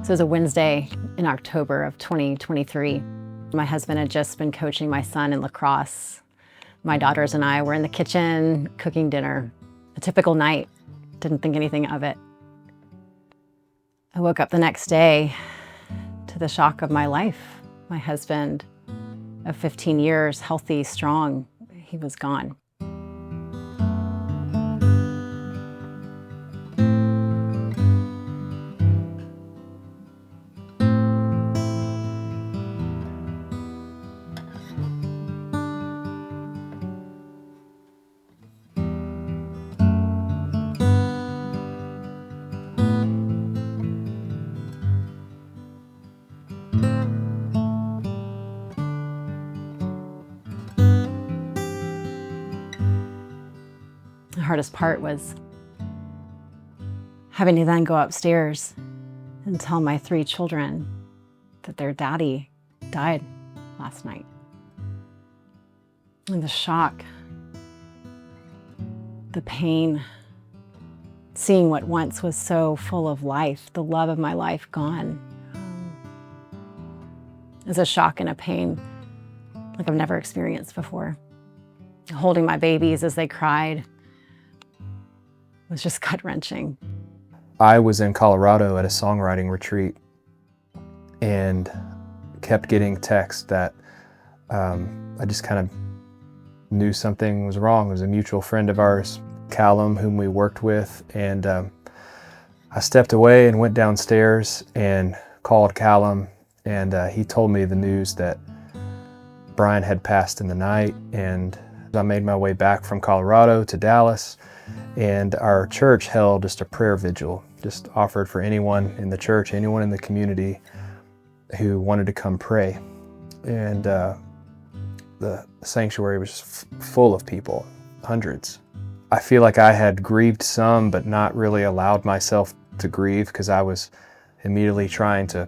So it was a Wednesday in October of 2023. My husband had just been coaching my son in lacrosse. My daughters and I were in the kitchen cooking dinner. A typical night. Didn't think anything of it. I woke up the next day to the shock of my life. My husband of 15 years, healthy, strong, he was gone. The hardest part was having to then go upstairs and tell my 3 children that their daddy died last night. And the shock, the pain, seeing what once was so full of life, the love of my life gone, is a shock and a pain like I've never experienced before. Holding my babies as they cried was just gut-wrenching. I was in Colorado at a songwriting retreat and kept getting texts that I just kind of knew something was wrong. It was a mutual friend of ours, Callum, whom we worked with, and I stepped away and went downstairs and called Callum, and he told me the news that Brian had passed in the night. And I made my way back from Colorado to Dallas, and our church held just a prayer vigil, just offered for anyone in the church, anyone in the community who wanted to come pray. And the sanctuary was just full of people, hundreds. I feel like I had grieved some, but not really allowed myself to grieve, because I was immediately trying to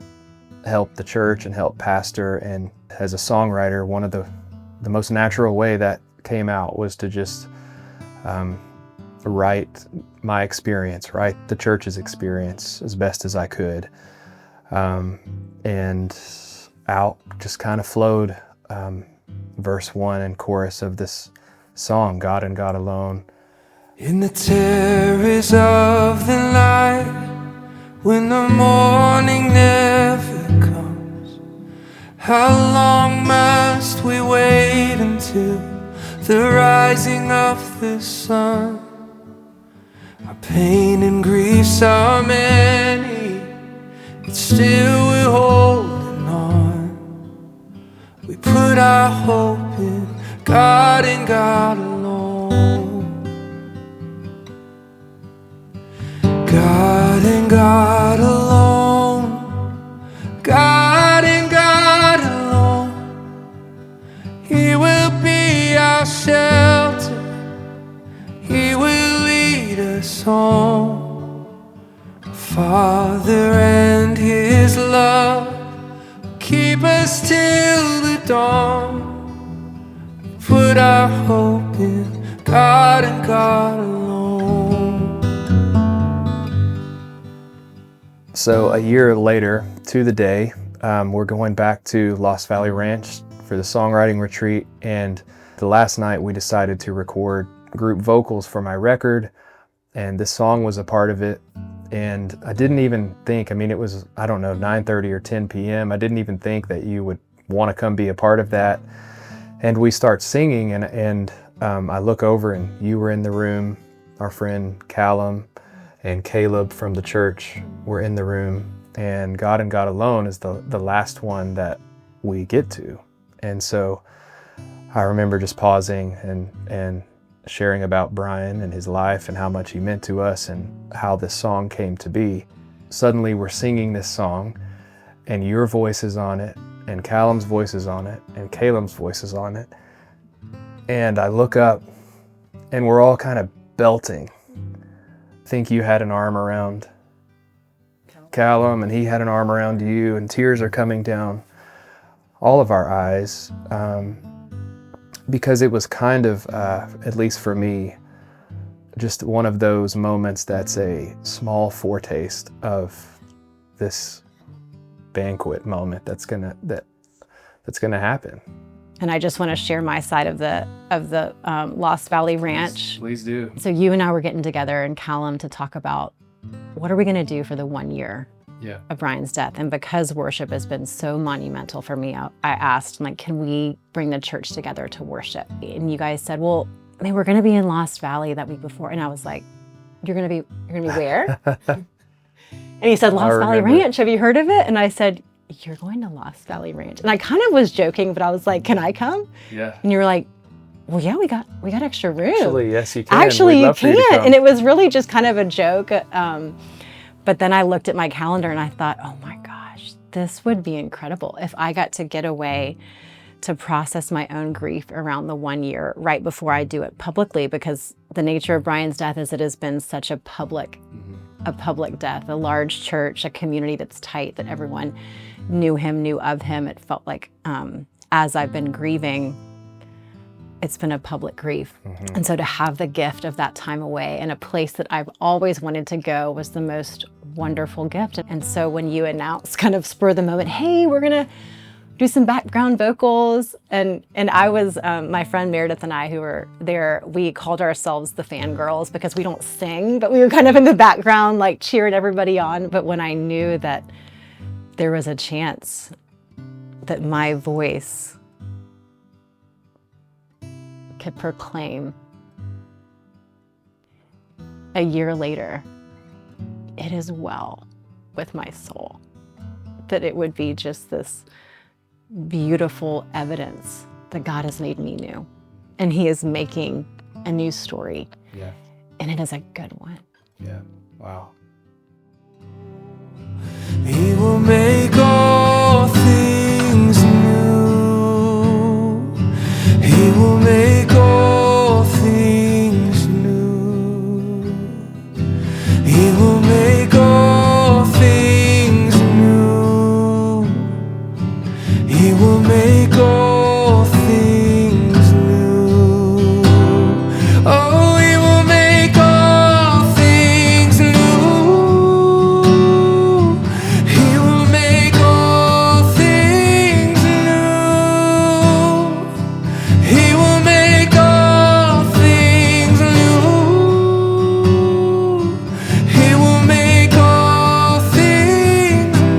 help the church and help pastor. And as a songwriter, one of the most natural way that came out was to just write my experience, write the church's experience as best as I could. And out just kind of flowed verse 1 and chorus of this song, God and God Alone. In the terrors of the night, when the morning never comes, how long must we wait until the rising of the sun? Our pain and griefs are many, but still we're holding on. We put our hope in God and God alone. God and God alone. God and God alone. He will be our shelter. He will lead us home. Father and His love keep us till the dawn. Put our hope in God and God alone. So a year later, to the day, we're going back to Lost Valley Ranch for the songwriting retreat, and the last night we decided to record group vocals for my record, and this song was a part of it. And I didn't even think, I mean, it was, I don't know, 9:30 or 10 p.m. I didn't even think that you would want to come be a part of that. And we start singing, and I look over and you were in the room, our friend Callum and Caleb from the church were in the room, and God and God Alone is the last one that we get to. And so I remember just pausing and sharing about Brian and his life and how much he meant to us and how this song came to be. Suddenly we're singing this song, and your voice is on it, and Callum's voice is on it, and Caleb's voice is on it. And I look up, and we're all kind of belting. I think you had an arm around Callum, and he had an arm around you, and tears are coming down all of our eyes, because it was kind of, at least for me, just one of those moments that's a small foretaste of this banquet moment that's gonna happen. And I just want to share my side of the Lost Valley Ranch. Please do. So you and I were getting together in Callum to talk about what are we going to do for the 1 year of Brian's death. And because worship has been so monumental for me, I asked, like, can we bring the church together to worship? And you guys said, well, I mean, we're going to be in Lost Valley that week before. And I was like, you're going to be where? And he said, Lost Valley Ranch. Have you heard of it? And I said, you're going to Lost Valley Ranch. And I kind of was joking, but I was like, can I come? Yeah. And you were like, well, yeah, we got extra room. Actually, yes, you can. Actually, you can. And it was really just kind of a joke. But then I looked at my calendar and I thought, oh my gosh, this would be incredible if I got to get away to process my own grief around the 1 year right before I do it publicly, because the nature of Brian's death is it has been such a public death, a large church, a community that's tight, that everyone knew him, knew of him. It felt like as I've been grieving, it's been a public grief. And so to have the gift of that time away in a place that I've always wanted to go was the most wonderful gift. And so when you announced, kind of spur of the moment, hey, we're gonna do some background vocals. And I was, my friend Meredith and I who were there, we called ourselves the fangirls because we don't sing, but we were kind of in the background, like cheering everybody on. But when I knew that there was a chance that my voice could proclaim a year later, it is well with my soul, that it would be just this beautiful evidence that God has made me new, and he is making a new story. Yeah. And it is a good one. Yeah. Wow. He will make all things new. He will make all things new. He will make all things new. He will make all things new. Oh, he will make all things new. He will make all things new. He will make all things new. He will make all things new.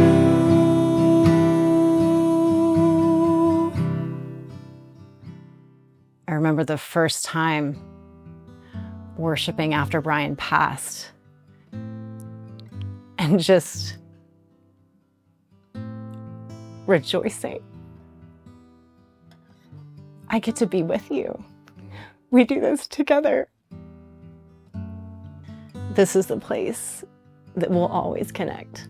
I remember the first time worshiping after Brian passed and just rejoicing. I get to be with you. We do this together. This is the place that will always connect.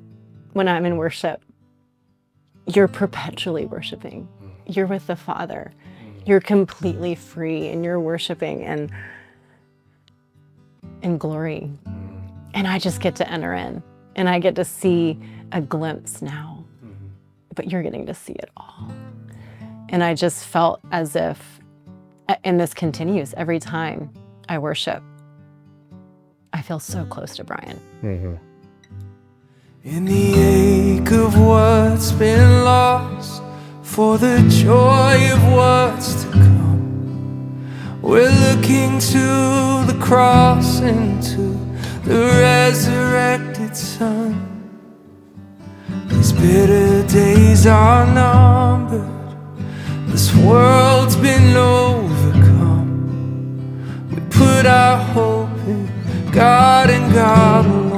When I'm in worship, you're perpetually worshiping. You're with the Father. You're completely free and you're worshiping in glory. And I just get to enter in and I get to see a glimpse now, but you're getting to see it all. And I just felt as if, and this continues every time I worship, I feel so close to Brian. In the ache of what's been lost, for the joy of what's to come, we're looking to the cross and to the resurrected Son. These bitter days are numbered, this world's been overcome. We put our hope in God and God alone.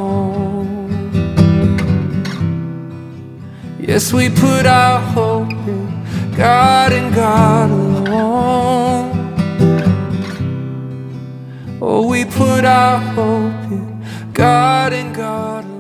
Yes, we put our hope in God and God alone. Oh, we put our hope in God and God alone.